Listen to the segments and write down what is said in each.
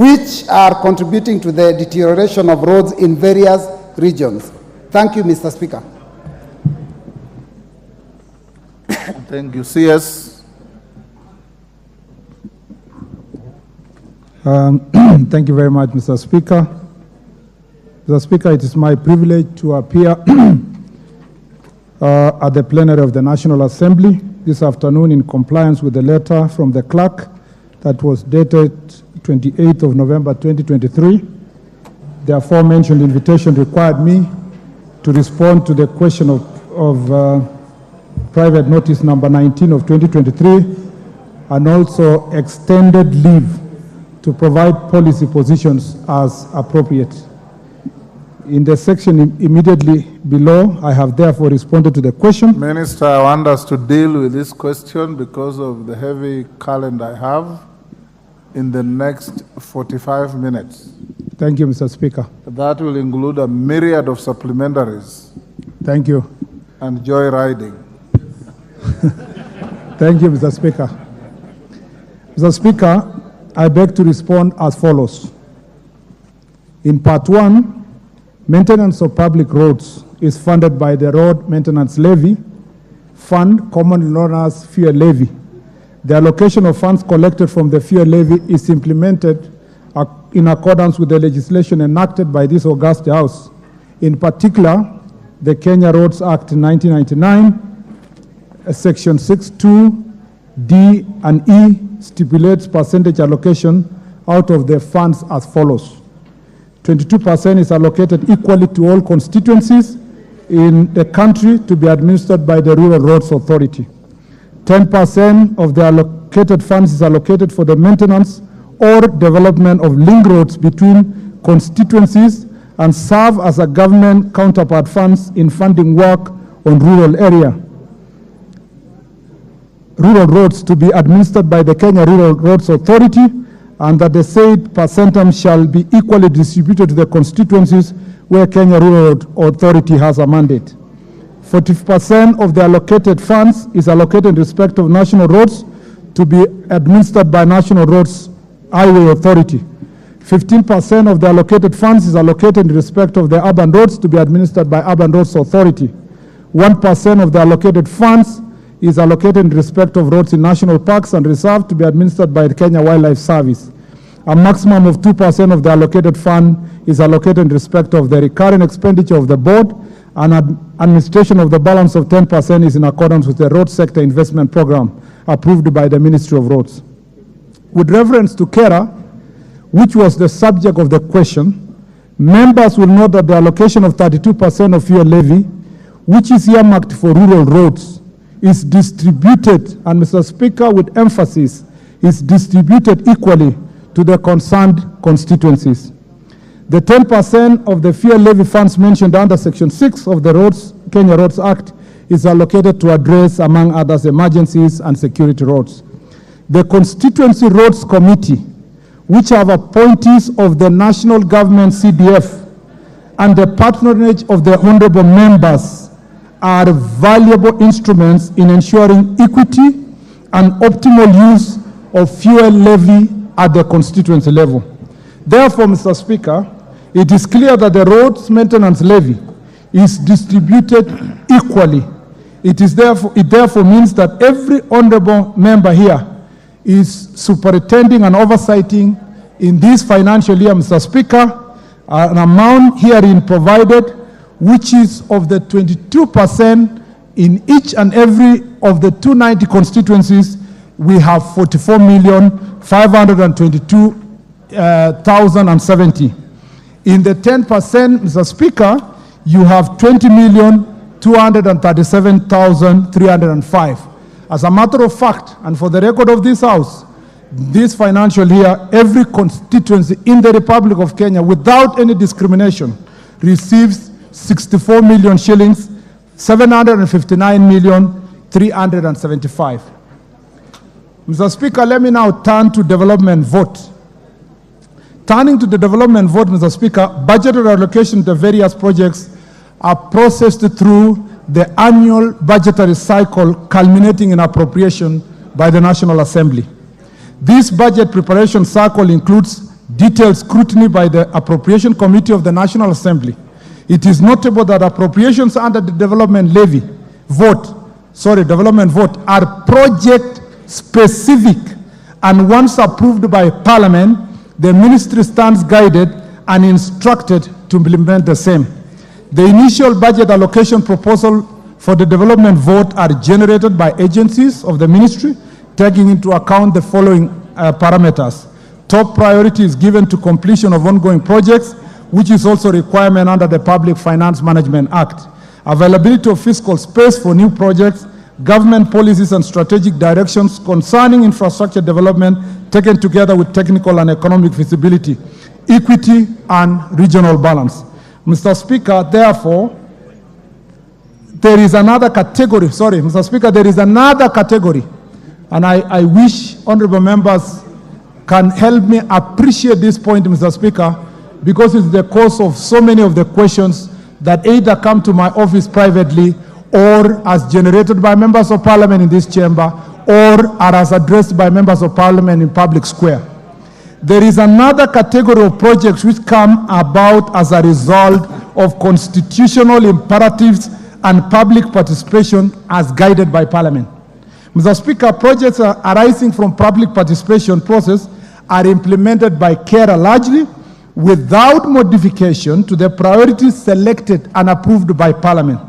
which are contributing to the deterioration of roads in various regions. Thank you, Mr. Speaker. Thank you. CS. Thank you very much, Mr. Speaker. Mr. Speaker, it is my privilege to appear at the plenary of the National Assembly this afternoon in compliance with the letter from the clerk that was dated 28th of November 2023. The aforementioned invitation required me to respond to the question of private notice number 19 of 2023 and also extended leave to provide policy positions as appropriate. In the section immediately below, I have therefore responded to the question. Minister, I want us to deal with this question because of the heavy calendar I have in the next 45 minutes. Thank you, Mr. Speaker. That will include a myriad of supplementaries. Thank you. And joyriding. Thank you, Mr. Speaker. Mr. Speaker, I beg to respond as follows. In part 1, maintenance of public roads is funded by the Road Maintenance Levy Fund, commonly known as fuel levy. The allocation of funds collected from the fuel levy is implemented in accordance with the legislation enacted by this august House. In particular, the Kenya Roads Act 1999, Section 6(2) D and E stipulates percentage allocation out of the funds as follows. 22% is allocated equally to all constituencies in the country to be administered by the Rural Roads Authority. 10% of the allocated funds is allocated for the maintenance or development of link roads between constituencies and serve as a government counterpart funds in funding work on rural roads to be administered by the Kenya Rural Roads Authority, and that the said percentum shall be equally distributed to the constituencies where Kenya Rural Authority has a mandate. 40% of the allocated funds is allocated in respect of national roads to be administered by National Roads Highway Authority. 15% of the allocated funds is allocated in respect of the urban roads to be administered by Urban Roads Authority. 1% of the allocated funds is allocated in respect of roads in national parks and reserves to be administered by the Kenya Wildlife Service. A maximum of 2% of the allocated fund is allocated in respect of the recurring expenditure of the board, and administration of the balance of 10% is in accordance with the road sector investment program approved by the Ministry of Roads. With reference to KERA, which was the subject of the question, members will note that the allocation of 32% of fuel levy, which is earmarked for rural roads, is distributed, and Mr. Speaker, with emphasis, is distributed equally to the concerned constituencies. The 10% of the fuel levy funds mentioned under Section 6 of the Kenya Roads Act is allocated to address, among others, emergencies and security roads. The Constituency Roads Committee, which have appointees of the national government CDF and the patronage of the honorable members, are valuable instruments in ensuring equity and optimal use of fuel levy at the constituency level. Therefore, Mr. Speaker, it is clear that the roads maintenance levy is distributed equally. It therefore means that every honorable member here is superintending and oversighting in this financial year, Mr. Speaker, an amount herein provided which is of the 22% in each and every of the 290 constituencies. We have 44,522,070. In the 10%, Mr. Speaker, you have 20,237,305. As a matter of fact, and for the record of this House, this financial year, every constituency in the Republic of Kenya, without any discrimination, receives 64 million shillings, 759,375. Mr. Speaker, let me now turn to development vote. Turning to the development vote, Mr. Speaker, budgetary allocation to various projects are processed through the annual budgetary cycle culminating in appropriation by the National Assembly. This budget preparation cycle includes detailed scrutiny by the Appropriation Committee of the National Assembly. It is notable that appropriations under the development vote are project specific, and once approved by Parliament, the ministry stands guided and instructed to implement the same. The initial budget allocation proposal for the development vote are generated by agencies of the ministry, taking into account the following parameters. Top priority is given to completion of ongoing projects, which is also a requirement under the Public Finance Management Act. Availability of fiscal space for new projects, government policies and strategic directions concerning infrastructure development taken together with technical and economic feasibility, equity and regional balance. Mr. Speaker, therefore, there is another category, and I wish honorable members can help me appreciate this point, Mr. Speaker, because it's the cause of so many of the questions that either come to my office privately or as generated by members of parliament in this chamber or are as addressed by members of parliament in public square. There is another category of projects which come about as a result of constitutional imperatives and public participation as guided by Parliament. Mr. Speaker, projects arising from public participation process are implemented by KERA largely without modification to the priorities selected and approved by Parliament.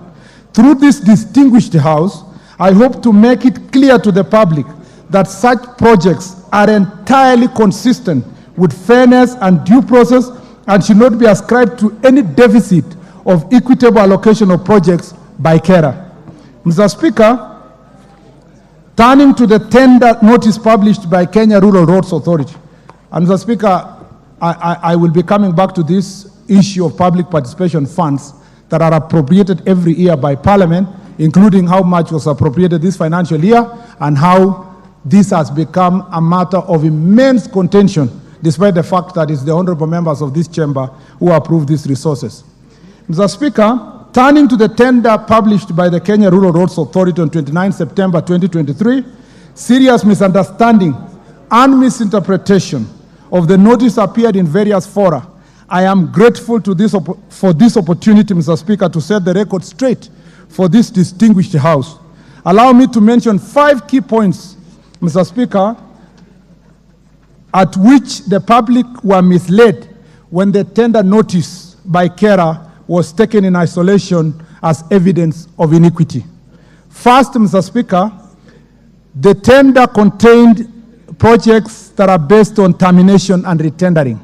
Through this distinguished House, I hope to make it clear to the public that such projects are entirely consistent with fairness and due process and should not be ascribed to any deficit of equitable allocation of projects by KERA. Mr. Speaker, turning to the tender notice published by Kenya Rural Roads Authority. And Mr. Speaker, I will be coming back to this issue of public participation funds that are appropriated every year by Parliament, including how much was appropriated this financial year and how this has become a matter of immense contention, despite the fact that it's the honorable members of this chamber who approve these resources. Mr. Speaker, turning to the tender published by the Kenya Rural Roads Authority on 29 September 2023, serious misunderstanding and misinterpretation of the notice appeared in various fora. I am grateful to for this opportunity, Mr. Speaker, to set the record straight for this distinguished House. Allow me to mention 5 key points, Mr. Speaker, at which the public were misled when the tender notice by KERA was taken in isolation as evidence of iniquity. First, Mr. Speaker, the tender contained projects that are based on termination and retendering.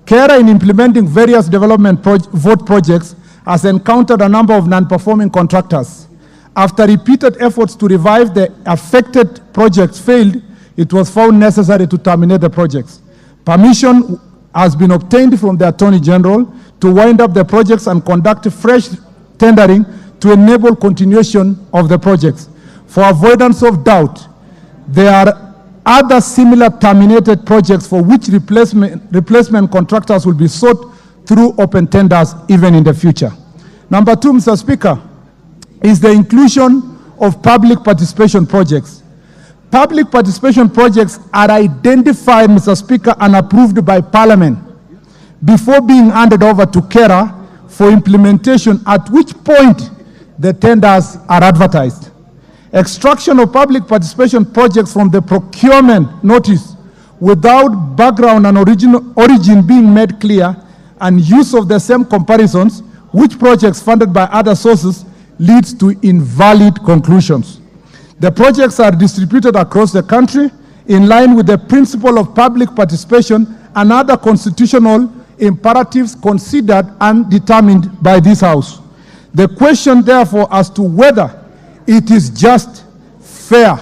KERA, in implementing various development vote projects, has encountered a number of non-performing contractors. After repeated efforts to revive the affected projects failed, it was found necessary to terminate the projects. Permission has been obtained from the Attorney General to wind up the projects and conduct fresh tendering to enable continuation of the projects. For avoidance of doubt, there are other similar terminated projects for which replacement contractors will be sought through open tenders even in the future. Number 2, Mr. Speaker, is the inclusion of public participation projects. Public participation projects are identified, Mr. Speaker, and approved by Parliament before being handed over to KERA for implementation, at which point the tenders are advertised. Extraction of public participation projects from the procurement notice without background and origin being made clear, and use of the same comparisons, which projects funded by other sources, leads to invalid conclusions. The projects are distributed across the country in line with the principle of public participation and other constitutional imperatives considered and determined by this House. The question, therefore, as to whether it is just, fair,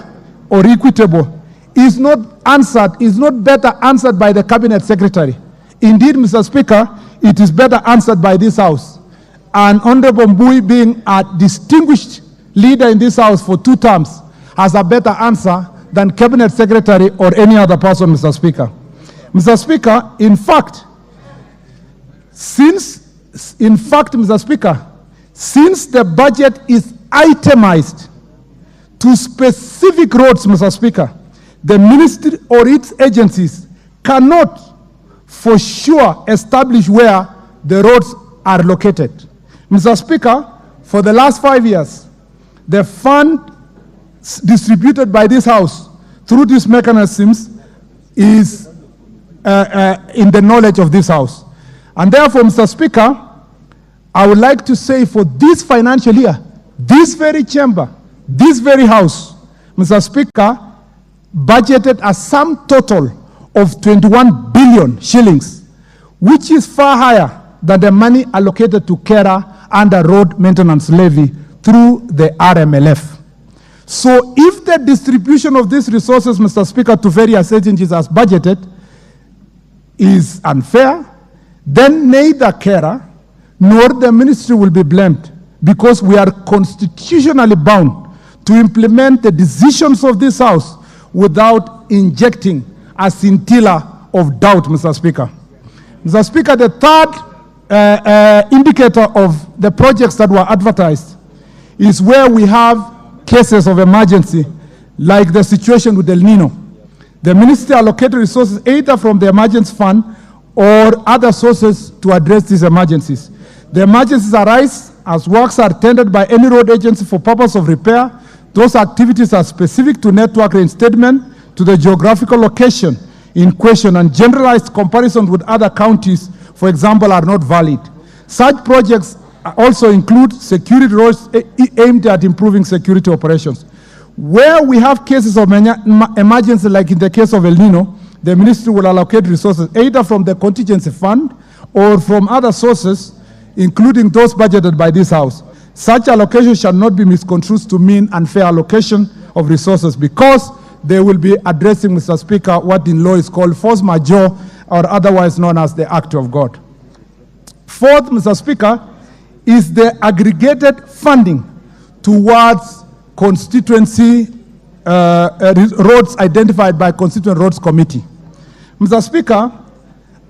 or equitable is not better answered by the Cabinet Secretary. Indeed, Mr. Speaker, it is better answered by this House. And Honorable Mbui, being a distinguished leader in this House for 2 terms, has a better answer than Cabinet Secretary or any other person, Mr. Speaker. Mr. Speaker, in fact, Mr. Speaker, since the budget is itemized to specific roads, Mr. Speaker, the ministry or its agencies cannot, for sure establish where the roads are located. Mr. Speaker, for the last 5 years, the fund distributed by this House through these mechanisms is in the knowledge of this House. And therefore, Mr. Speaker, I would like to say for this financial year, this very chamber, this very House, Mr. Speaker, budgeted a sum total of 21 billion shillings, which is far higher than the money allocated to KERA under road maintenance levy through the RMLF. So if the distribution of these resources, Mr. Speaker, to various agencies as budgeted is unfair, then neither KERA nor the ministry will be blamed, because we are constitutionally bound to implement the decisions of this House without injecting a scintilla of doubt, Mr. Speaker. Mr. Speaker, the third indicator of the projects that were advertised is where we have cases of emergency, like the situation with El Nino. The ministry allocated resources either from the emergency fund or other sources to address these emergencies. The emergencies arise as works are tendered by any road agency for purpose of repair. Those activities are specific to network reinstatement, to the geographical location in question, and generalized comparisons with other counties, for example, are not valid. Such projects also include security roads aimed at improving security operations. Where we have cases of emergency, like in the case of El Nino, the ministry will allocate resources either from the contingency fund or from other sources, including those budgeted by this House. Such allocation shall not be misconstrued to mean unfair allocation of resources, because they will be addressing, Mr. Speaker, what in law is called force majeure, or otherwise known as the act of God. Fourth, Mr. Speaker, is the aggregated funding towards constituency roads identified by Constituent Roads Committee. Mr. Speaker,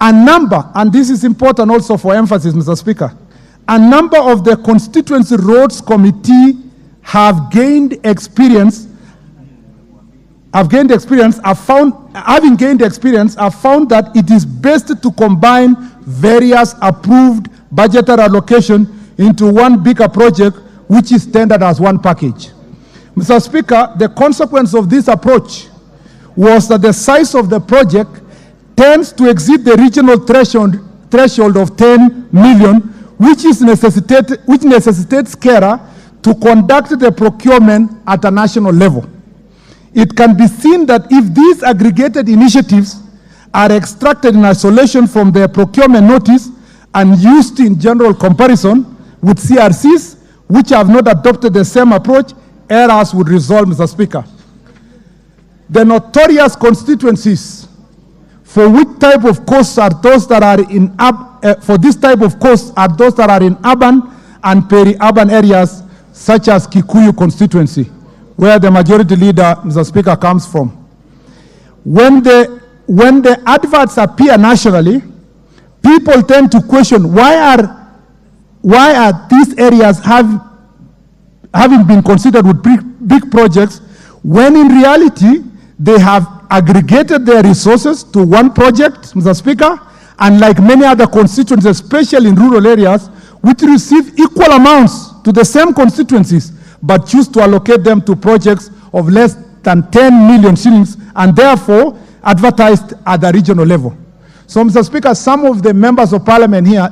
a number, and this is important also for emphasis, Mr. Speaker, a number of the Constituency Roads Committee have gained experience, have found that it is best to combine various approved budgetary allocation into one bigger project, which is tendered as one package. Mr. Speaker, the consequence of this approach was that the size of the project tends to exceed the regional threshold of 10 million, which necessitates KERA to conduct the procurement at a national level. It can be seen that if these aggregated initiatives are extracted in isolation from their procurement notice and used in general comparison with CRCs, which have not adopted the same approach, errors would result, Mr. Speaker. The notorious constituencies for which type of costs are those that are in for this type of costs are those that are in urban and peri-urban areas, such as Kikuyu constituency, where the majority leader, Mr. Speaker, comes from. When the adverts appear nationally, people tend to question why are these areas having been considered with big projects, when in reality they have aggregated their resources to one project, Mr. Speaker, and like many other constituencies, especially in rural areas, which receive equal amounts to the same constituencies, but choose to allocate them to projects of less than 10 million shillings, and therefore advertised at the regional level. So, Mr. Speaker, some of the members of parliament here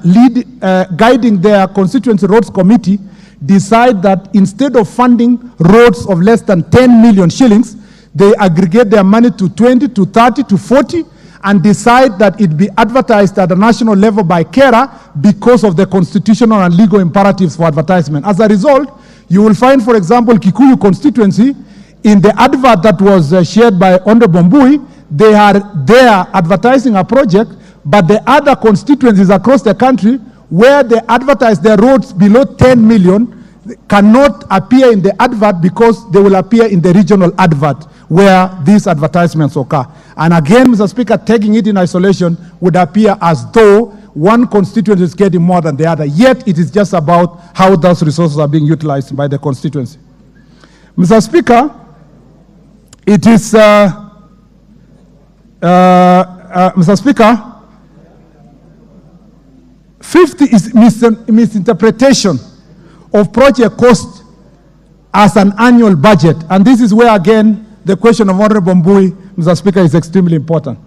guiding their constituency roads committee decide that instead of funding roads of less than 10 million shillings, they aggregate their money to 20, to 30, to 40, and decide that it be advertised at the national level by KERA because of the constitutional and legal imperatives for advertisement. As a result, you will find, for example, Kikuyu constituency, in the advert that was shared by Honorable Mbui, they are there advertising a project, but the other constituencies across the country where they advertise their roads below 10 million cannot appear in the advert because they will appear in the regional advert where these advertisements occur. And again, Mr. Speaker, taking it in isolation would appear as though one constituency is getting more than the other, yet it is just about how those resources are being utilized by the constituency. Mr. Speaker, it is, Mr. Speaker, Fifth is misinterpretation of project cost as an annual budget. And this is where, again, the question of Honorable Mbui, Mr. Speaker, is extremely important.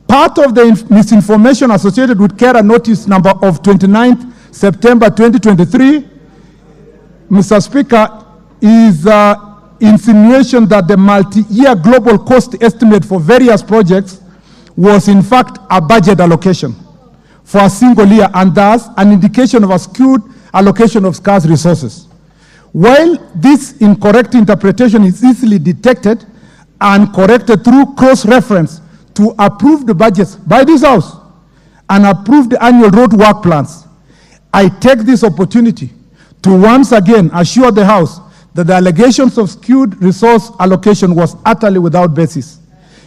Part of the misinformation associated with KERA notice number of 29th September 2023, Mr. Speaker, is insinuation that the multi-year global cost estimate for various projects was in fact a budget allocation for a single year, and thus an indication of a skewed allocation of scarce resources. While this incorrect interpretation is easily detected and corrected through cross-reference to approved budgets by this House and approved annual road work plans, I take this opportunity to once again assure the House that the allegations of skewed resource allocation was utterly without basis.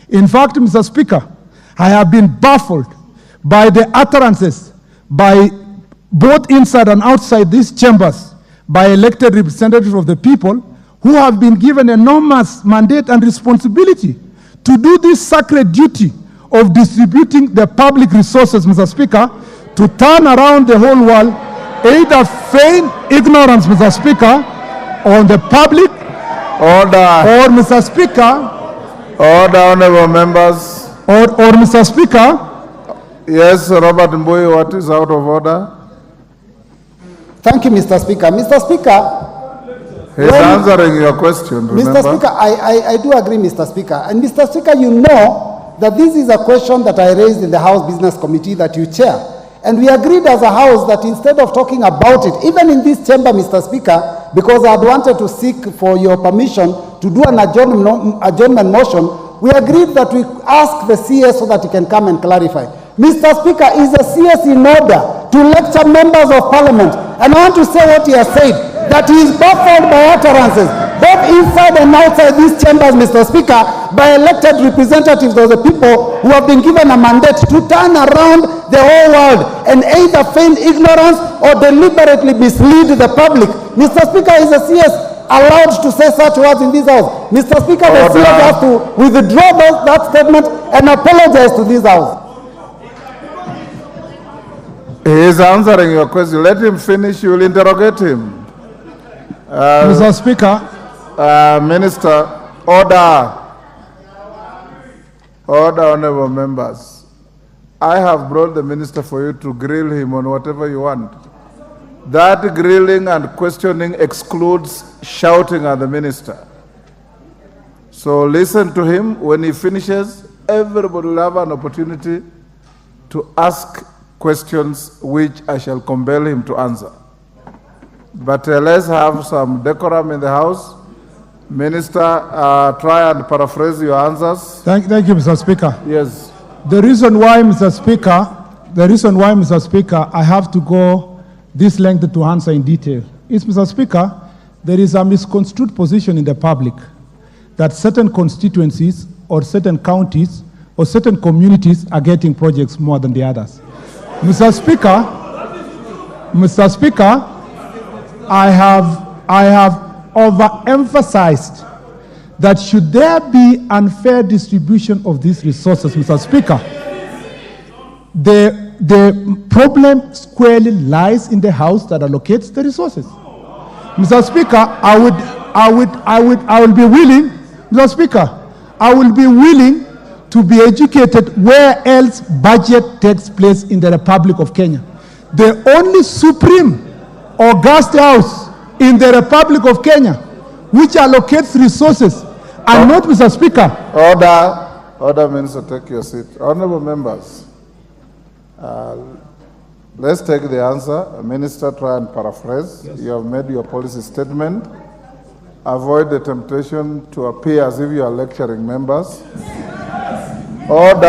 In fact, Mr. Speaker, I have been baffled by the utterances by both inside and outside these chambers by elected representatives of the people who have been given enormous mandate and responsibility to do this sacred duty of distributing the public resources, Mr. Speaker, to turn around the whole world, either feign ignorance, Mr. Speaker, on the public, or Mr. Speaker, Order, honorable members. or Mr. Speaker. Yes, Robert Mbui, what is out of order? Thank you, Mr. Speaker. Mr. Speaker, He's answering your question, remember? Mr. Speaker, I do agree, Mr. Speaker. And Mr. Speaker, you know that this is a question that I raised in the House Business Committee that you chair. And we agreed as a House that instead of talking about it, even in this chamber, Mr. Speaker, because I had wanted to seek for your permission to do an adjournment motion, we agreed that we ask the CS so that he can come and clarify. Mr. Speaker, is the CS in order to lecture members of Parliament? And I want to say what he has said, that he is baffled by utterances, both inside and outside these chambers, Mr. Speaker, by elected representatives of the people who have been given a mandate to turn around the whole world and either feign ignorance or deliberately mislead the public. Mr. Speaker, is the CS allowed to say such words in this House? Mr. Speaker, the CS has to withdraw that statement and apologize to this House. He is answering your question. Let him finish. You will interrogate him. Mr. Speaker. Minister, order. Order, honorable members. I have brought the minister for you to grill him on whatever you want. That grilling and questioning excludes shouting at the minister. So listen to him. When he finishes, everybody will have an opportunity to ask questions which I shall compel him to answer. But let's have some decorum in the House. Minister, try and paraphrase your answers. Thank you, Mr. Speaker. Yes. The reason why, Mr. Speaker, I have to go this length to answer in detail is, Mr. Speaker, there is a misconstrued position in the public that certain constituencies or certain counties or certain communities are getting projects more than the others. Mr. Speaker, I have overemphasized that should there be unfair distribution of these resources, Mr. Speaker, the problem squarely lies in the House that allocates the resources. Mr. Speaker, I will be willing, Mr. Speaker, I will be willing to be educated where else budget takes place in the Republic of Kenya. The only supreme august house in the Republic of Kenya which allocates resources and not, Mr. Speaker. Order, Minister, take your seat. Honorable members, let's take the answer. Minister, try and paraphrase. Yes. You have made your policy statement. Avoid the temptation to appear as if you are lecturing members. Order,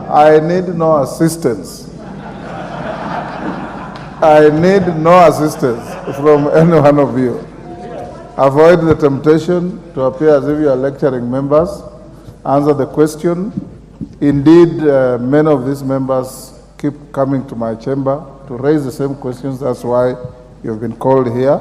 I need no assistance. I need no assistance from any one of you. Avoid the temptation to appear as if you are lecturing members. Answer the question. Indeed, many of these members keep coming to my chamber to raise the same questions. That's why you've been called here.